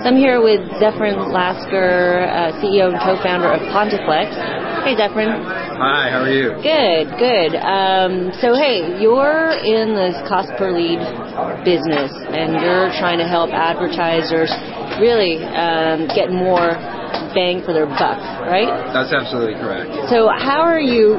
I'm here with Zephyrin Lasker, CEO and co-founder of Pontiflex. Hey, Zephyrin. Hi, how are you? Good, good. So, hey, you're in this cost per lead business, and you're trying to help advertisers really get more bang for their buck, right? That's absolutely correct. So how are you,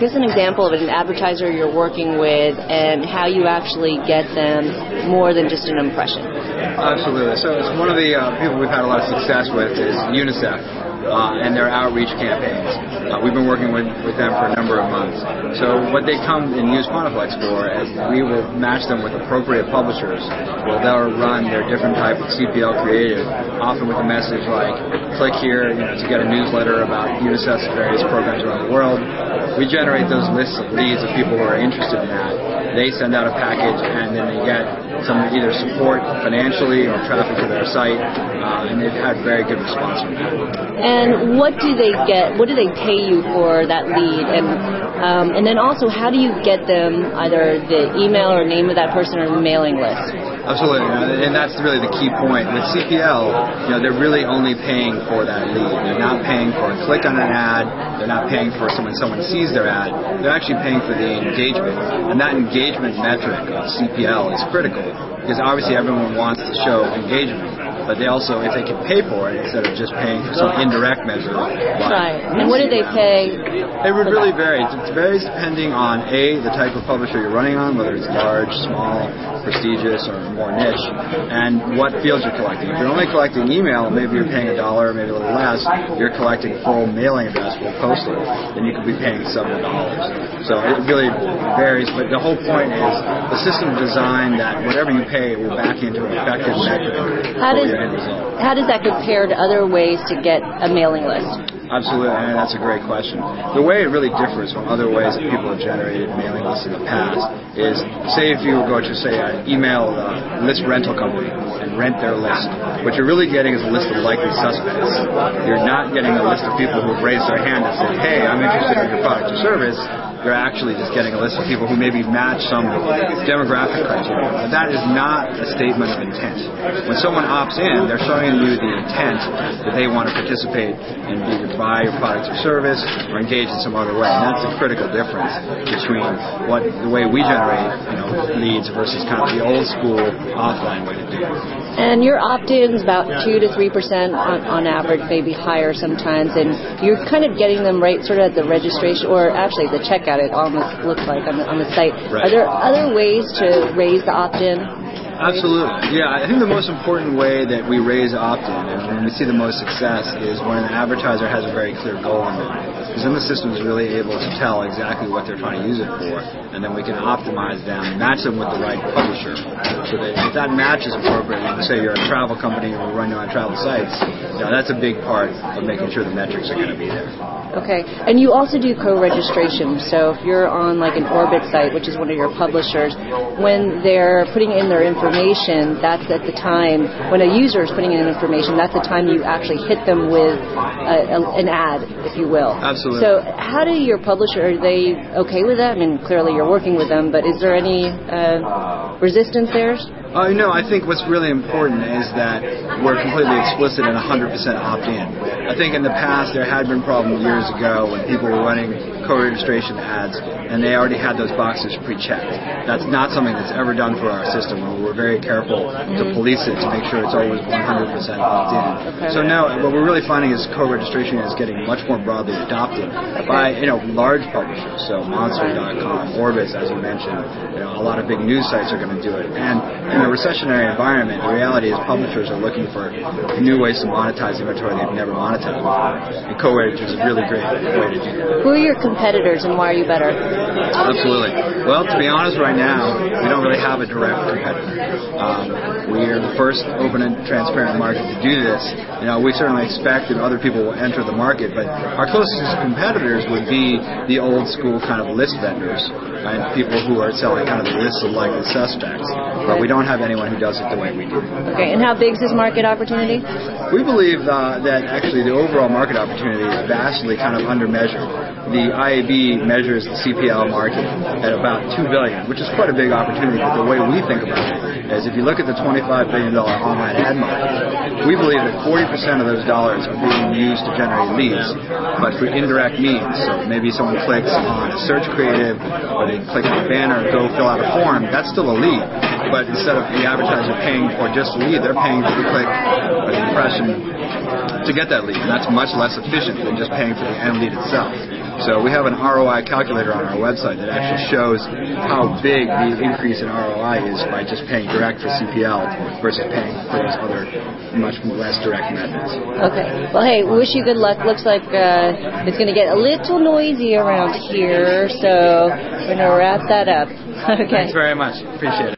give us an example of an advertiser you're working with and how you actually get them more than just an impression. Absolutely. So it's one of the people we've had a lot of success with is UNICEF. And their outreach campaigns. We've been working with them for a number of months. So what they come and use Pontiflex for is we will match them with appropriate publishers where they'll run their different type of CPL creative, often with a message like, click here to get a newsletter about UNICEF's various programs around the world. We generate those lists of leads of people who are interested in that. They send out a package and then they get some either support financially or traffic to their site, and they've had very good response from that. And what do they get? What do they pay you for that lead? And then also, how do you get them either the email or name of that person or the mailing list? Absolutely, and that's really the key point. With CPL, they're really only paying for that lead. They're not paying for a click on an ad. They're not paying for someone sees their ad. They're actually paying for the engagement, and that engagement metric of CPL is critical because obviously everyone wants to show engagement. But they also, if they can pay for it instead of just paying for some indirect measure. Right. And what do they pay? It would really vary. It varies depending on the type of publisher you're running on, whether it's large, small, prestigious, or more niche, and what fields you're collecting. If you're only collecting email, maybe you're paying $1, maybe a little less. You're collecting full mailing address, full postal, then you could be paying several dollars. So it really varies. But the whole point is the system designed that whatever you pay will back into an effective metric. How does that compare to other ways to get a mailing list? Absolutely, and that's a great question. The way it really differs from other ways that people have generated mailing lists in the past is, say if you go to, say, an email list rental company and rent their list, what you're really getting is a list of likely suspects. You're not getting a list of people who've raised their hand and said, hey, I'm interested in your product or service. You're actually just getting a list of people who maybe match some demographic criteria. But that is not a statement of intent. When someone opts in, they're showing you the intent that they want to participate in either buy your product or service or engage in some other way. And that's a critical difference between the way we generate leads versus kind of the old school offline way to do it. And your opt-ins about 2 to 3% on average, maybe higher sometimes, and you're kind of getting them right sort of at the registration, or actually the checkout, it almost looks like on the site. Right. Are there other ways to raise the opt-in? Absolutely. Yeah, I think the most important way that we raise opt-in and when we see the most success is when an advertiser has a very clear goal in mind. Because then the system is really able to tell exactly what they're trying to use it for, and then we can optimize them, match them with the right publisher. So that if that match is appropriate, say you're a travel company and we're running on travel sites, that's a big part of making sure the metrics are going to be there. Okay, and you also do co-registration. So if you're on like an Orbit site, which is one of your publishers, when they're putting in their information, that's at the time, when a user is putting in information, that's the time you actually hit them with an ad, if you will. Absolutely. So how do your publisher, are they okay with that? I mean, clearly you're working with them, but is there any resistance there? No, I think what's really important is that we're completely explicit and 100% opt-in. I think in the past there had been problems years ago when people were running co-registration ads and they already had those boxes pre-checked. That's not something that's ever done for our system. We're very careful to police it to make sure it's always 100% opt-in. Okay. So now what we're really finding is co-registration is getting much more broadly adopted by large publishers. So Monster.com, Orbis, as you mentioned, a lot of big news sites are going to do it. And in a recessionary environment, the reality is publishers are looking for new ways to monetize inventory they've never monetized before. And co-reg is a really great way to do that. Who are your competitors and why are you better? Absolutely. Well, to be honest, right now, we don't really have a direct competitor. We are the first open and transparent market to do this. We certainly expect that other people will enter the market, but our closest competitors would be the old school kind of list vendors and people who are selling kind of the lists of likely suspects. But we don't have anyone who does it the way we do. Okay, and how big is this market opportunity? We believe that actually the overall market opportunity is vastly kind of undermeasured. The IAB measures the CPL market at about $2 billion, which is quite a big opportunity. But the way we think about it is if you look at the $25 billion online ad market, we believe that 40% of those dollars are being used to generate leads, but through indirect means. So maybe someone clicks on a search creative, or they click on a banner, go fill out a form. That's still a lead. But instead of the advertiser paying for just the lead, they're paying for the click or the impression to get that lead. And that's much less efficient than just paying for the end lead itself. So we have an ROI calculator on our website that actually shows how big the increase in ROI is by just paying direct for CPL versus paying for those other much less direct methods. Okay. Well, hey, wish you good luck. Looks like it's going to get a little noisy around here, so we're going to wrap that up. Okay. Thanks very much. Appreciate it.